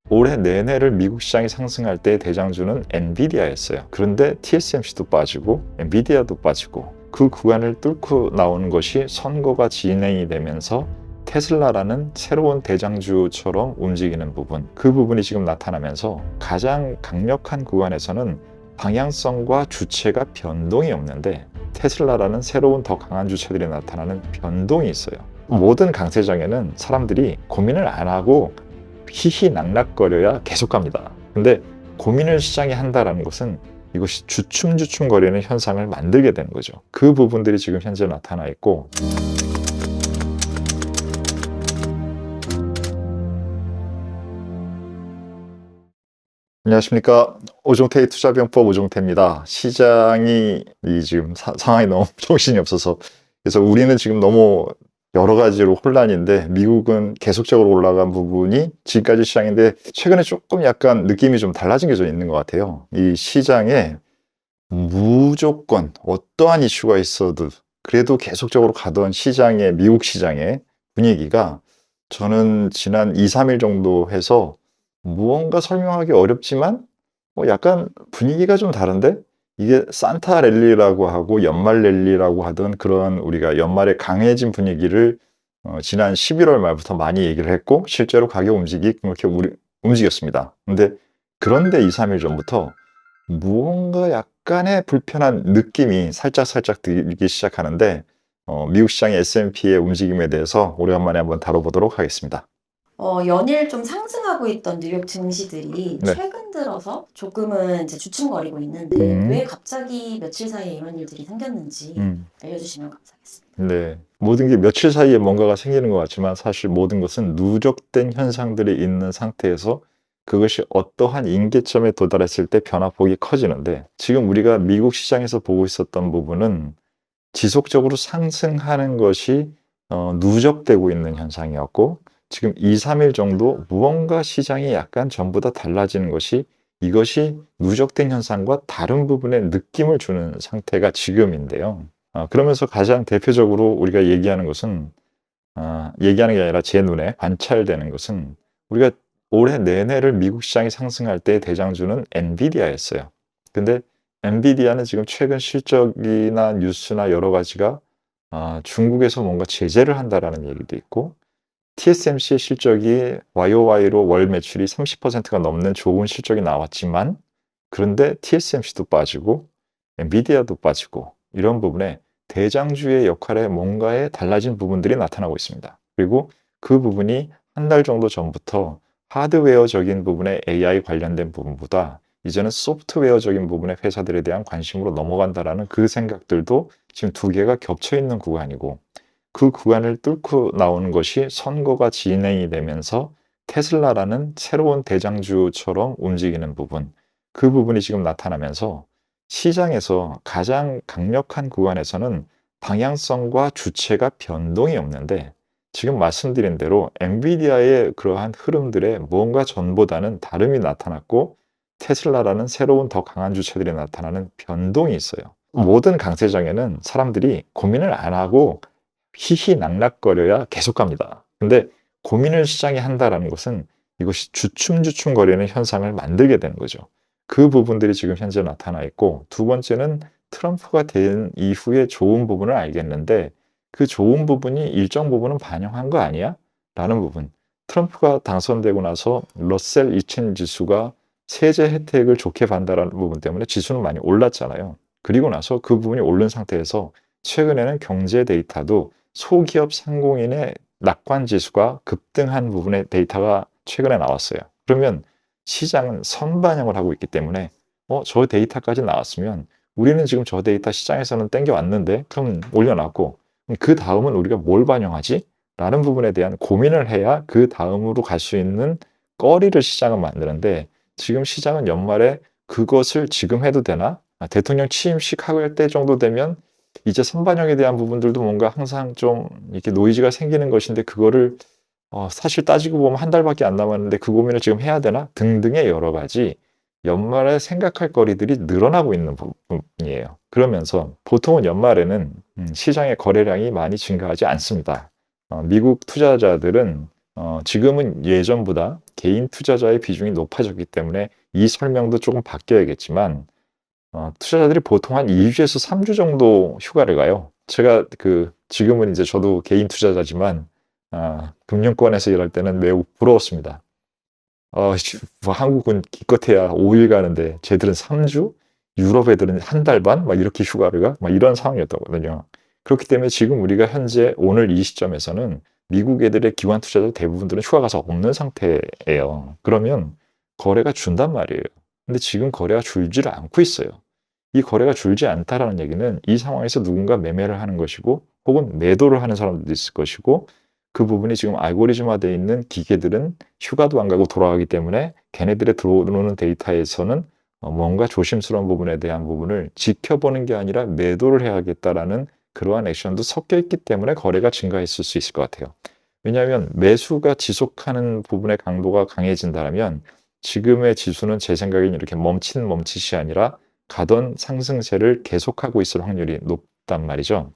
올해 내내를 미국 시장이 상승할 때 대장주는 엔비디아였어요. 그런데 TSMC도 빠지고 엔비디아도 빠지고 그 구간을 뚫고 나오는 것이 선거가 진행이 되면서 테슬라라는 새로운 대장주처럼 움직이는 부분, 그 부분이 지금 나타나면서 가장 강력한 구간에서는 방향성과 주체가 변동이 없는데 테슬라라는 새로운 더 강한 주체들이 나타나는 변동이 있어요. 모든 강세장에는 사람들이 고민을 안 하고 희희낙낙거려야 계속 갑니다. 근데 고민을 시장이 한다는 것은 이것이 주춤주춤거리는 현상을 만들게 되는 거죠. 그 부분들이 지금 현재 나타나 있고, 안녕하십니까. 오종태의 투자병법 오종태입니다. 시장이 지금 상황이 너무 정신이 없어서, 그래서 우리는 지금 너무 여러 가지로 혼란인데 미국은 계속적으로 올라간 부분이 지금까지 시장인데 최근에 조금 약간 느낌이 좀 달라진 게 좀 있는 것 같아요. 이 시장에 무조건 어떠한 이슈가 있어도 그래도 계속적으로 가던 시장의 미국 시장의 분위기가 저는 지난 2, 3일 정도 해서 무언가 설명하기 어렵지만 약간 분위기가 좀 다른데 이게 산타 랠리라고 하고 연말 랠리라고 하던 그런 우리가 연말에 강해진 분위기를 지난 11월 말부터 많이 얘기를 했고 실제로 가격 움직이 그렇게 움직였습니다. 그런데 2, 3일 전부터 무언가 약간의 불편한 느낌이 살짝 들기 시작하는데 미국 시장의 S&P의 움직임에 대해서 오래간만에 한번 다뤄보도록 하겠습니다. 연일 좀 상승하고 있던 뉴욕 증시들이 네. 최근 들어서 조금은 이제 주춤거리고 있는데 왜 갑자기 며칠 사이에 이런 일들이 생겼는지 알려주시면 감사하겠습니다. 네. 모든 게 며칠 사이에 뭔가가 생기는 것 같지만 사실 모든 것은 누적된 현상들이 있는 상태에서 그것이 어떠한 임계점에 도달했을 때 변화폭이 커지는데 지금 우리가 미국 시장에서 보고 있었던 부분은 지속적으로 상승하는 것이 누적되고 있는 현상이었고 지금 2, 3일 정도 무언가 시장이 약간 전부 다 달라지는 것이 이것이 누적된 현상과 다른 부분의 느낌을 주는 상태가 지금인데요. 그러면서 가장 대표적으로 우리가 얘기하는 것은 얘기하는 게 아니라 제 눈에 관찰되는 것은 우리가 올해 내내를 미국 시장이 상승할 때 대장주는 엔비디아였어요. 근데 엔비디아는 지금 최근 실적이나 뉴스나 여러 가지가 중국에서 뭔가 제재를 한다라는 얘기도 있고 TSMC의 실적이 YOY로 월 매출이 30%가 넘는 좋은 실적이 나왔지만 그런데 TSMC도 빠지고 엔비디아도 빠지고 이런 부분에 대장주의 역할에 뭔가에 달라진 부분들이 나타나고 있습니다. 그리고 그 부분이 한 달 정도 전부터 하드웨어적인 부분의 AI 관련된 부분보다 이제는 소프트웨어적인 부분의 회사들에 대한 관심으로 넘어간다라는 그 생각들도 지금 두 개가 겹쳐 있는 구간이고 그 구간을 뚫고 나오는 것이 선거가 진행이 되면서 테슬라라는 새로운 대장주처럼 움직이는 부분, 그 부분이 지금 나타나면서 시장에서 가장 강력한 구간에서는 방향성과 주체가 변동이 없는데 지금 말씀드린 대로 엔비디아의 그러한 흐름들에 무언가 전보다는 다름이 나타났고 테슬라라는 새로운 더 강한 주체들이 나타나는 변동이 있어요. 모든 강세장에는 사람들이 고민을 안 하고 희희낙낙거려야 계속 갑니다. 근데 고민을 시장이 한다라는 것은 이것이 주춤주춤거리는 현상을 만들게 되는 거죠. 그 부분들이 지금 현재 나타나 있고 두 번째는 트럼프가 된 이후에 좋은 부분을 알겠는데 그 좋은 부분이 일정 부분은 반영한 거 아니야? 라는 부분. 트럼프가 당선되고 나서 러셀 2000 지수가 세제 혜택을 좋게 받는다는 부분 때문에 지수는 많이 올랐잖아요. 그리고 나서 그 부분이 오른 상태에서 최근에는 경제 데이터도 소기업 상공인의 낙관 지수가 급등한 부분의 데이터가 최근에 나왔어요. 그러면 시장은 선반영을 하고 있기 때문에 저 데이터까지 나왔으면 우리는 지금 저 데이터 시장에서는 땡겨왔는데 그럼 올려놨고 그 다음은 우리가 뭘 반영하지? 라는 부분에 대한 고민을 해야 그 다음으로 갈 수 있는 거리를 시장은 만드는데 지금 시장은 연말에 그것을 지금 해도 되나? 대통령 취임식 할 때 정도 되면 이제 선반영에 대한 부분들도 뭔가 항상 좀 이렇게 노이즈가 생기는 것인데 그거를 사실 따지고 보면 한 달밖에 안 남았는데 그 고민을 지금 해야 되나? 등등의 여러 가지 연말에 생각할 거리들이 늘어나고 있는 부분이에요. 그러면서 보통은 연말에는 시장의 거래량이 많이 증가하지 않습니다. 미국 투자자들은 지금은 예전보다 개인 투자자의 비중이 높아졌기 때문에 이 설명도 조금 바뀌어야겠지만 투자자들이 보통 한 2주에서 3주 정도 휴가를 가요. 제가 지금은 이제 저도 개인 투자자지만 금융권에서 일할 때는 매우 부러웠습니다. 뭐 한국은 기껏해야 5일 가는데 쟤들은 3주? 유럽 애들은 한 달 반? 막 이렇게 휴가를 가? 막 이런 상황이었거든요. 그렇기 때문에 지금 우리가 현재 오늘 이 시점에서는 미국 애들의 기관 투자자 대부분들은 휴가 가서 없는 상태예요. 그러면 거래가 준단 말이에요. 근데 지금 거래가 줄지를 않고 있어요. 이 거래가 줄지 않다라는 얘기는 이 상황에서 누군가 매매를 하는 것이고 혹은 매도를 하는 사람들도 있을 것이고 그 부분이 지금 알고리즘화되어 있는 기계들은 휴가도 안 가고 돌아가기 때문에 걔네들의 들어오는 데이터에서는 뭔가 조심스러운 부분에 대한 부분을 지켜보는 게 아니라 매도를 해야겠다라는 그러한 액션도 섞여 있기 때문에 거래가 증가했을 수 있을 것 같아요. 왜냐하면 매수가 지속하는 부분의 강도가 강해진다면 지금의 지수는 제 생각엔 이렇게 멈칫 멈칫이 아니라 가던 상승세를 계속하고 있을 확률이 높단 말이죠.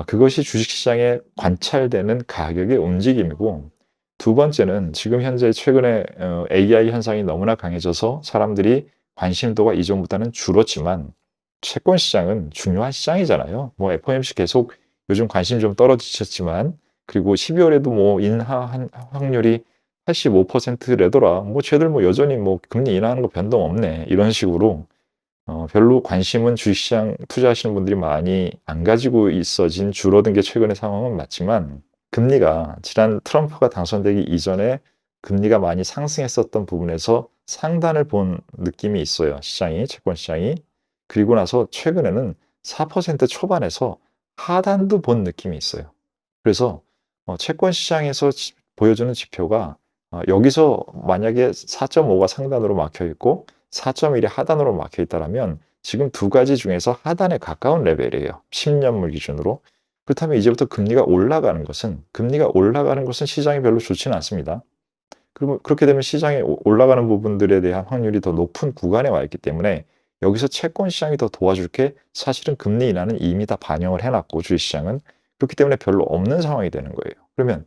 그것이 주식시장에 관찰되는 가격의 움직임이고 두 번째는 지금 현재 최근에 AI 현상이 너무나 강해져서 사람들이 관심도가 이전보다는 줄었지만 채권 시장은 중요한 시장이잖아요. 뭐 FOMC 계속 요즘 관심 좀 떨어지셨지만 그리고 12월에도 뭐 인하한 확률이 85%래더라. 뭐 쟤들 뭐 여전히 뭐 금리 인하하는 거 변동 없네. 이런 식으로 별로 관심은 주식시장 투자하시는 분들이 많이 안 가지고 있어진 줄어든 게 최근의 상황은 맞지만 금리가 지난 트럼프가 당선되기 이전에 금리가 많이 상승했었던 부분에서 상단을 본 느낌이 있어요. 시장이, 채권 시장이. 그리고 나서 최근에는 4% 초반에서 하단도 본 느낌이 있어요. 그래서 채권 시장에서 보여주는 지표가 여기서 만약에 4.5가 상단으로 막혀 있고 4.1이 하단으로 막혀 있다면 지금 두 가지 중에서 하단에 가까운 레벨이에요. 10년물 기준으로. 그렇다면 이제부터 금리가 올라가는 것은 시장이 별로 좋지는 않습니다. 그러면 그렇게 되면 시장에 올라가는 부분들에 대한 확률이 더 높은 구간에 와 있기 때문에 여기서 채권 시장이 더 도와줄 게 사실은 금리 인하는 이미 다 반영을 해놨고 주식시장은 그렇기 때문에 별로 없는 상황이 되는 거예요. 그러면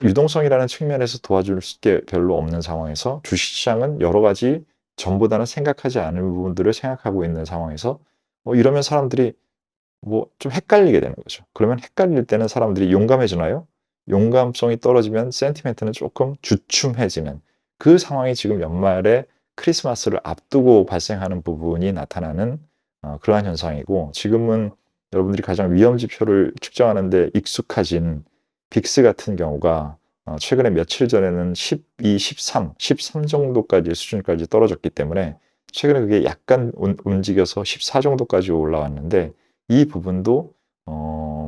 유동성이라는 측면에서 도와줄 게 별로 없는 상황에서 주식시장은 여러 가지 전보다는 생각하지 않은 부분들을 생각하고 있는 상황에서 이러면 사람들이 뭐 좀 헷갈리게 되는 거죠. 그러면 헷갈릴 때는 사람들이 용감해지나요? 용감성이 떨어지면 센티멘트는 조금 주춤해지는 그 상황이 지금 연말에 크리스마스를 앞두고 발생하는 부분이 나타나는 그러한 현상이고 지금은 여러분들이 가장 위험 지표를 측정하는 데 익숙해진 빅스 같은 경우가 최근에 며칠 전에는 12, 13 정도까지의 수준까지 떨어졌기 때문에 최근에 그게 약간 움직여서 14 정도까지 올라왔는데 이 부분도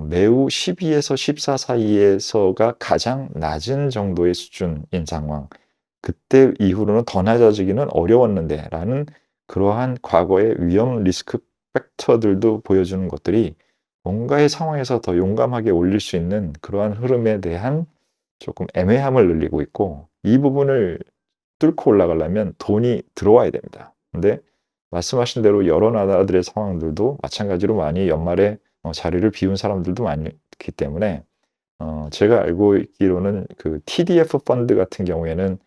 매우 12에서 14 사이에서가 가장 낮은 정도의 수준인 상황. 그때 이후로는 더 낮아지기는 어려웠는데 라는 그러한 과거의 위험 리스크 팩터들도 보여주는 것들이 뭔가의 상황에서 더 용감하게 올릴 수 있는 그러한 흐름에 대한 조금 애매함을 늘리고 있고 이 부분을 뚫고 올라가려면 돈이 들어와야 됩니다. 근데 말씀하신 대로 여러 나라들의 상황들도 마찬가지로 많이 연말에 자리를 비운 사람들도 많기 때문에 제가 알고 있기로는 그 TDF 펀드 같은 경우에는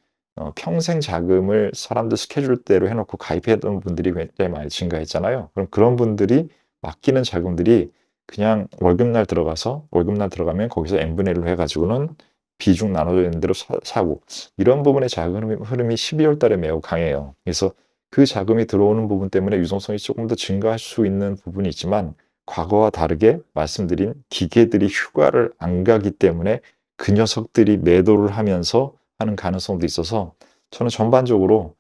평생 자금을 사람들 스케줄대로 해놓고 가입했던 분들이 굉장히 많이 증가했잖아요. 그럼 그런 분들이 맡기는 자금들이 그냥 월급날 들어가면 거기서 n분의 1로 해가지고는 비중 나눠져 있는 대로 사고 이런 부분의 자금 흐름이 12월 달에 매우 강해요. 그래서 그 자금이 들어오는 부분 때문에 유동성이 조금 더 증가할 수 있는 부분이 있지만 과거와 다르게 말씀드린 기계들이 휴가를 안 가기 때문에 그 녀석들이 매도를 하면서 하는 가능성도 있어서 저는 전반적으로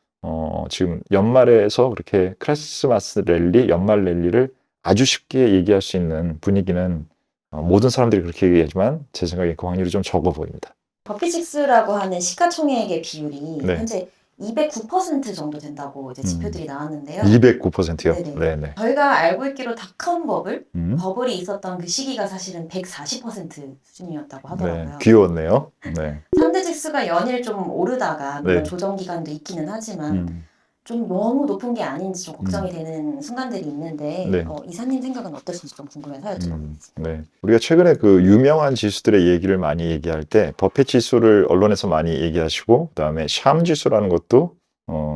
지금 연말에서 그렇게 크리스마스 랠리, 연말 랠리를 아주 쉽게 얘기할 수 있는 분위기는 모든 사람들이 그렇게 얘기하지만 제 생각에 그 확률이 좀 적어 보입니다. 버핏6라고 하는 시가총액의 비율이 네. 현재 209% 정도 된다고 이제 지표들이 나왔는데요. 209%요? 네네. 네네. 저희가 알고 있기로 닷컴 버블, 음. 버블이 있었던 그 시기가 사실은 140% 수준이었다고 네, 하더라고요. 귀여웠네요. 네. 3대 지수가 연일 좀 오르다가 물론 네. 조정 기간도 있기는 하지만 좀 너무 높은 게 아닌지 좀 걱정이 되는 순간들이 있는데 네. 이사님 생각은 어떠신지 좀 궁금해서 여쭤보겠습니다. 네. 우리가 최근에 그 유명한 지수들의 얘기를 많이 얘기할 때 버핏 지수를 언론에서 많이 얘기하시고 그다음에 샴 지수라는 것도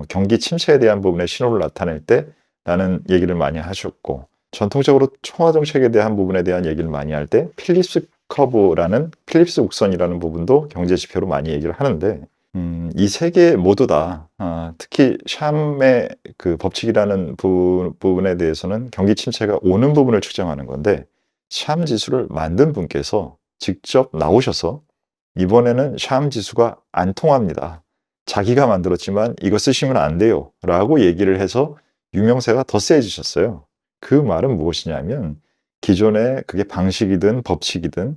경기 침체에 대한 부분의 신호를 나타낼 때라는 얘기를 많이 하셨고 전통적으로 청와 정책에 대한 부분에 대한 얘기를 많이 할 때 필립스 커브라는 필립스 곡선이라는 부분도 경제 지표로 많이 얘기를 하는데 이 세 개 모두 다 특히 샴의 그 법칙이라는 부분에 대해서는 경기 침체가 오는 부분을 측정하는 건데 샴 지수를 만든 분께서 직접 나오셔서 이번에는 샴 지수가 안 통합니다. 자기가 만들었지만 이거 쓰시면 안 돼요. 라고 얘기를 해서 유명세가 더 세지셨어요. 그 말은 무엇이냐면 기존에 그게 방식이든 법칙이든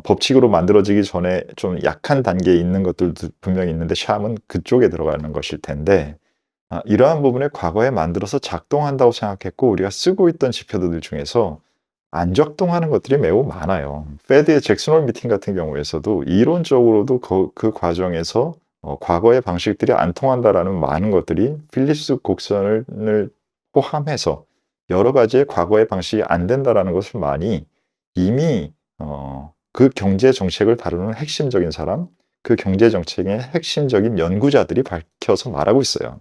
법칙으로 만들어지기 전에 좀 약한 단계에 있는 것들도 분명히 있는데 샴은 그쪽에 들어가는 것일 텐데 이러한 부분에 과거에 만들어서 작동한다고 생각했고 우리가 쓰고 있던 지표들 중에서 안 작동하는 것들이 매우 많아요. 페드의 잭슨 홀 미팅 같은 경우에서도 이론적으로도 그 과정에서 과거의 방식들이 안 통한다라는 많은 것들이 필립스 곡선을 포함해서 여러 가지의 과거의 방식이 안 된다라는 것을 많이 이미 그 경제 정책을 다루는 핵심적인 사람, 그 경제 정책의 핵심적인 연구자들이 밝혀서 말하고 있어요.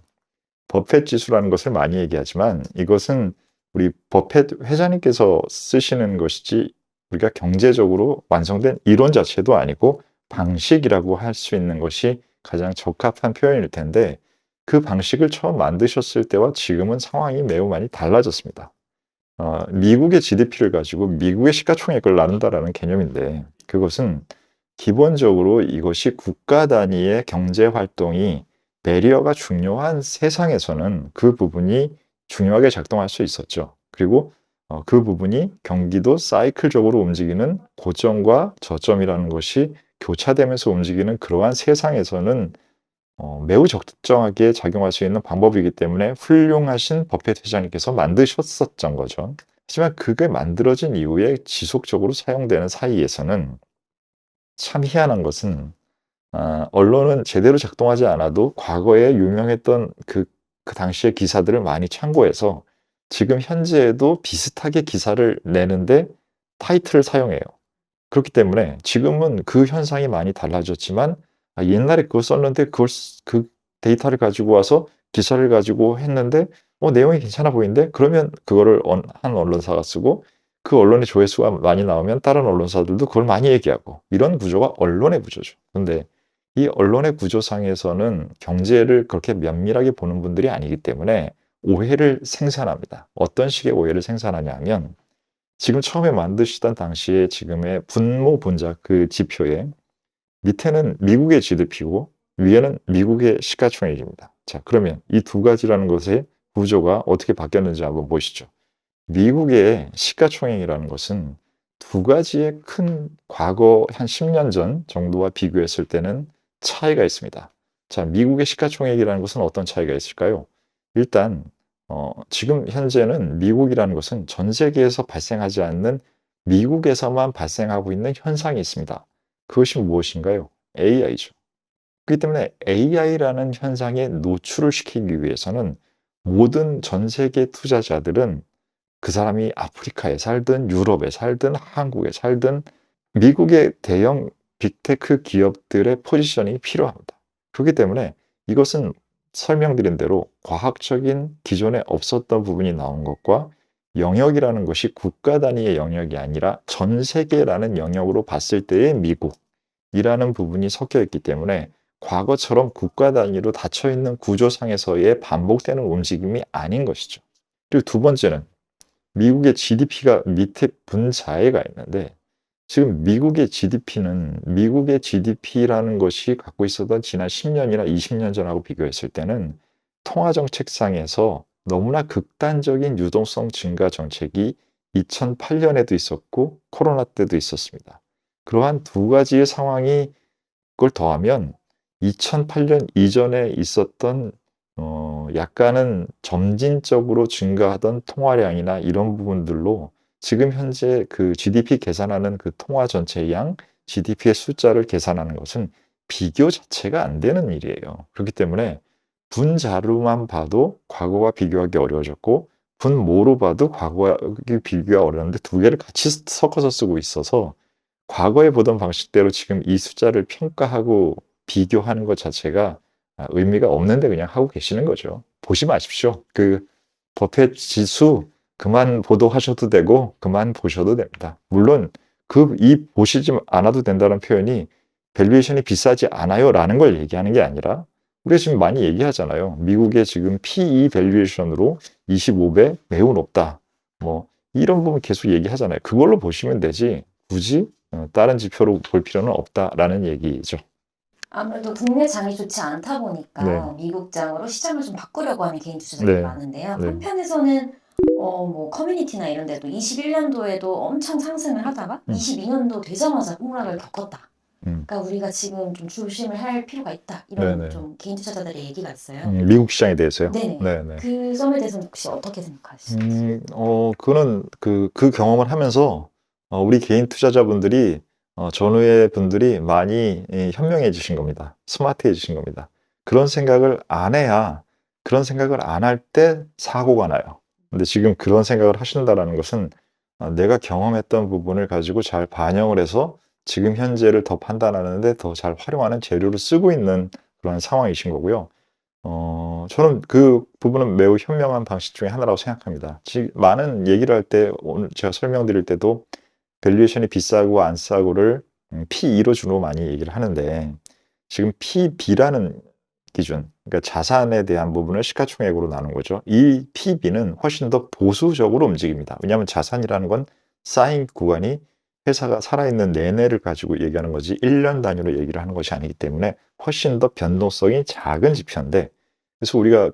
버펫 지수라는 것을 많이 얘기하지만 이것은 우리 버펫 회장님께서 쓰시는 것이지 우리가 경제적으로 완성된 이론 자체도 아니고 방식이라고 할 수 있는 것이 가장 적합한 표현일 텐데 그 방식을 처음 만드셨을 때와 지금은 상황이 매우 많이 달라졌습니다. 미국의 GDP를 가지고 미국의 시가총액을 나눈다라는 개념인데 그것은 기본적으로 이것이 국가 단위의 경제 활동이 배리어가 중요한 세상에서는 그 부분이 중요하게 작동할 수 있었죠. 그리고 그 부분이 경기도 사이클적으로 움직이는 고점과 저점이라는 것이 교차되면서 움직이는 그러한 세상에서는 매우 적정하게 작용할 수 있는 방법이기 때문에 훌륭하신 버핏 회장님께서 만드셨었던 거죠. 하지만 그게 만들어진 이후에 지속적으로 사용되는 사이에서는 참 희한한 것은 언론은 제대로 작동하지 않아도 과거에 유명했던 그 당시의 기사들을 많이 참고해서 지금 현재에도 비슷하게 기사를 내는데 타이틀을 사용해요. 그렇기 때문에 지금은 그 현상이 많이 달라졌지만 옛날에 그걸 썼는데 그 데이터를 가지고 와서 기사를 가지고 했는데 내용이 괜찮아 보이는데 그러면 그거를 한 언론사가 쓰고 그 언론의 조회수가 많이 나오면 다른 언론사들도 그걸 많이 얘기하고 이런 구조가 언론의 구조죠. 근데 이 언론의 구조상에서는 경제를 그렇게 면밀하게 보는 분들이 아니기 때문에 오해를 생산합니다. 어떤 식의 오해를 생산하냐 하면 지금 처음에 만드시던 당시에 지금의 분모 분자 그 지표에 밑에는 미국의 GDP고 위에는 미국의 시가총액입니다. 자, 그러면 이 두 가지라는 것의 구조가 어떻게 바뀌었는지 한번 보시죠. 미국의 시가총액이라는 것은 두 가지의 큰 과거 한 10년 전 정도와 비교했을 때는 차이가 있습니다. 자, 미국의 시가총액이라는 것은 어떤 차이가 있을까요? 일단 지금 현재는 미국이라는 것은 전 세계에서 발생하지 않는 미국에서만 발생하고 있는 현상이 있습니다. 그것이 무엇인가요? AI죠. 그렇기 때문에 AI라는 현상에 노출을 시키기 위해서는 모든 전 세계 투자자들은 그 사람이 아프리카에 살든 유럽에 살든 한국에 살든 미국의 대형 빅테크 기업들의 포지셔닝이 필요합니다. 그렇기 때문에 이것은 설명드린 대로 과학적인 기존에 없었던 부분이 나온 것과 영역이라는 것이 국가 단위의 영역이 아니라 전 세계라는 영역으로 봤을 때의 미국이라는 부분이 섞여 있기 때문에 과거처럼 국가 단위로 닫혀 있는 구조상에서의 반복되는 움직임이 아닌 것이죠. 그리고 두 번째는 미국의 GDP가 밑에 분자에가 있는데 지금 미국의 GDP라는 것이 갖고 있었던 지난 10년이나 20년 전하고 비교했을 때는 통화정책상에서 너무나 극단적인 유동성 증가 정책이 2008년에도 있었고 코로나 때도 있었습니다. 그러한 두 가지의 상황이 그걸 더하면 2008년 이전에 있었던 약간은 점진적으로 증가하던 통화량이나 이런 부분들로 지금 현재 그 GDP 계산하는 그 통화 전체의 양, GDP의 숫자를 계산하는 것은 비교 자체가 안 되는 일이에요. 그렇기 때문에 분자로만 봐도 과거와 비교하기 어려워졌고 분모로 봐도 과거와 비교가 어려운데 두 개를 같이 섞어서 쓰고 있어서 과거에 보던 방식대로 지금 이 숫자를 평가하고 비교하는 것 자체가 의미가 없는데 그냥 하고 계시는 거죠. 보지 마십시오. 그 버핏 지수 그만 보도하셔도 되고 그만 보셔도 됩니다. 물론 이 보시지 않아도 된다는 표현이 밸류에이션이 비싸지 않아요라는 걸 얘기하는 게 아니라 우리가 지금 많이 얘기하잖아요. 미국의 지금 PE 밸류에이션으로 25배 매우 높다. 뭐 이런 부분 계속 얘기하잖아요. 그걸로 보시면 되지 굳이 다른 지표로 볼 필요는 없다라는 얘기죠. 아무래도 국내 장이 좋지 않다 보니까 네. 미국 장으로 시장을 좀 바꾸려고 하는 개인 투자자들이 네. 많은데요. 네. 한편에서는 뭐 커뮤니티나 이런 데도 21년도에도 엄청 상승을 하다가 22년도 되자마자 폭락을 겪었다. 그러니까 우리가 지금 좀 조심을 할 필요가 있다. 이런 네네. 좀 개인 투자자들의 얘기가 있어요. 미국 시장에 대해서요? 네네. 네네. 그 점에 대해서는 혹시 어떻게 생각하시는지? 그거는 그 경험을 하면서 우리 개인 투자자분들이 전후의 분들이 많이 현명해지신 겁니다. 스마트해지신 겁니다. 그런 생각을 안 해야 그런 생각을 안 할 때 사고가 나요. 근데 지금 그런 생각을 하신다라는 것은 내가 경험했던 부분을 가지고 잘 반영을 해서 지금 현재를 더 판단하는데 더 잘 활용하는 재료를 쓰고 있는 그런 상황이신 거고요. 저는 그 부분은 매우 현명한 방식 중에 하나라고 생각합니다. 많은 얘기를 할 때 오늘 제가 설명드릴 때도 밸류에이션이 비싸고 안 싸고를 P/E로 주로 많이 얘기를 하는데 지금 P/B라는 기준, 그러니까 자산에 대한 부분을 시가총액으로 나눈 거죠. 이 P/B는 훨씬 더 보수적으로 움직입니다. 왜냐하면 자산이라는 건 쌓인 구간이 회사가 살아있는 내내를 가지고 얘기하는 거지 1년 단위로 얘기를 하는 것이 아니기 때문에 훨씬 더 변동성이 작은 지표인데 그래서 우리가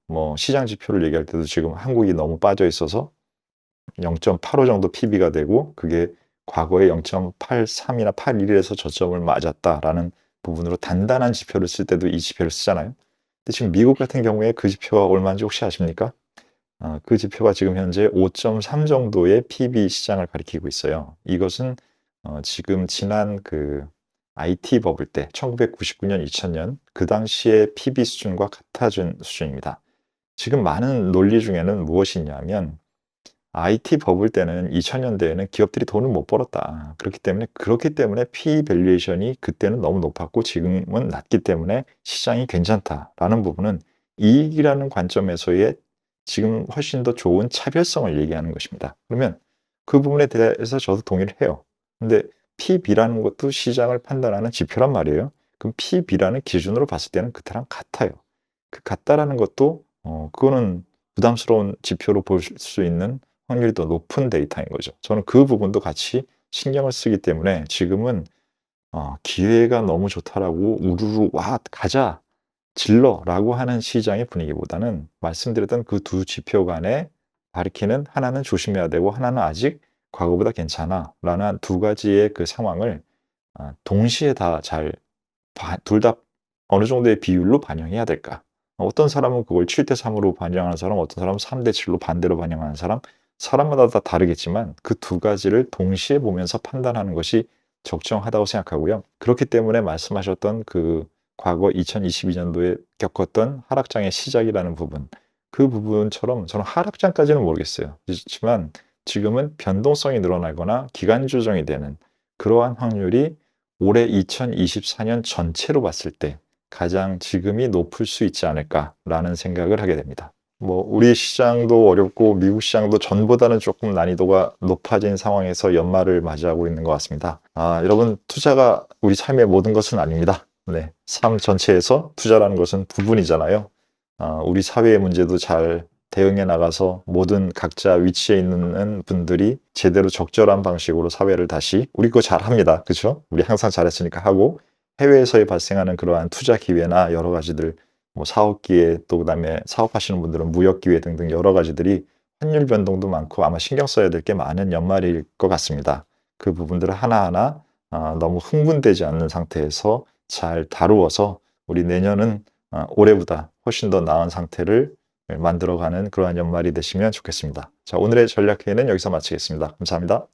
뭐 시장 지표를 얘기할 때도 지금 한국이 너무 빠져 있어서 0.85 정도 PB가 되고 그게 과거에 0.83이나 81에서 저점을 맞았다라는 부분으로 단단한 지표를 쓸 때도 이 지표를 쓰잖아요. 근데 지금 미국 같은 경우에 그 지표가 얼마인지 혹시 아십니까? 그 지표가 지금 현재 5.3 정도의 PB 시장을 가리키고 있어요. 이것은 지금 지난 IT 버블 때 1999년, 2000년 그 당시의 PB 수준과 같아진 수준입니다. 지금 많은 논리 중에는 무엇이 있냐면 IT 버블 때는 2000년대에는 기업들이 돈을 못 벌었다. 그렇기 때문에 P 밸류에이션이 그때는 너무 높았고 지금은 낮기 때문에 시장이 괜찮다라는 부분은 이익이라는 관점에서의 지금 훨씬 더 좋은 차별성을 얘기하는 것입니다. 그러면 그 부분에 대해서 저도 동의를 해요. 근데 PB라는 것도 시장을 판단하는 지표란 말이에요. 그럼 PB라는 기준으로 봤을 때는 그때랑 같아요. 그 같다라는 것도 그거는 부담스러운 지표로 볼 수 있는 확률이 더 높은 데이터인 거죠. 저는 그 부분도 같이 신경을 쓰기 때문에 지금은 기회가 너무 좋다라고 우르르 와 가자 질러라고 하는 시장의 분위기보다는 말씀드렸던 그 두 지표 간에 가리키는 하나는 조심해야 되고 하나는 아직 과거보다 괜찮아라는 두 가지의 그 상황을 동시에 다 둘 다 어느 정도의 비율로 반영해야 될까? 어떤 사람은 그걸 7대 3으로 반영하는 사람, 어떤 사람은 3대 7로 반대로 반영하는 사람, 사람마다 다 다르겠지만 그 두 가지를 동시에 보면서 판단하는 것이 적정하다고 생각하고요. 그렇기 때문에 말씀하셨던 과거 2022년도에 겪었던 하락장의 시작이라는 부분, 그 부분처럼 저는 하락장까지는 모르겠어요. 그렇지만 지금은 변동성이 늘어나거나 기간 조정이 되는 그러한 확률이 올해 2024년 전체로 봤을 때 가장 지금이 높을 수 있지 않을까라는 생각을 하게 됩니다. 뭐 우리 시장도 어렵고 미국 시장도 전보다는 조금 난이도가 높아진 상황에서 연말을 맞이하고 있는 것 같습니다. 여러분 투자가 우리 삶의 모든 것은 아닙니다. 네, 삶 전체에서 투자라는 것은 부분이잖아요. 우리 사회의 문제도 잘 대응해 나가서 모든 각자 위치에 있는 분들이 제대로 적절한 방식으로 사회를 다시 우리 거 잘합니다. 그렇죠? 우리 항상 잘했으니까 하고 해외에서 발생하는 그러한 투자 기회나 여러 가지들 뭐 사업 기회 또 그다음에 사업하시는 분들은 무역 기회 등등 여러 가지들이 환율 변동도 많고 아마 신경 써야 될 게 많은 연말일 것 같습니다. 그 부분들을 하나하나 너무 흥분되지 않는 상태에서 잘 다루어서 우리 내년은 올해보다 훨씬 더 나은 상태를 만들어가는 그러한 연말이 되시면 좋겠습니다. 자, 오늘의 전략회의는 여기서 마치겠습니다. 감사합니다.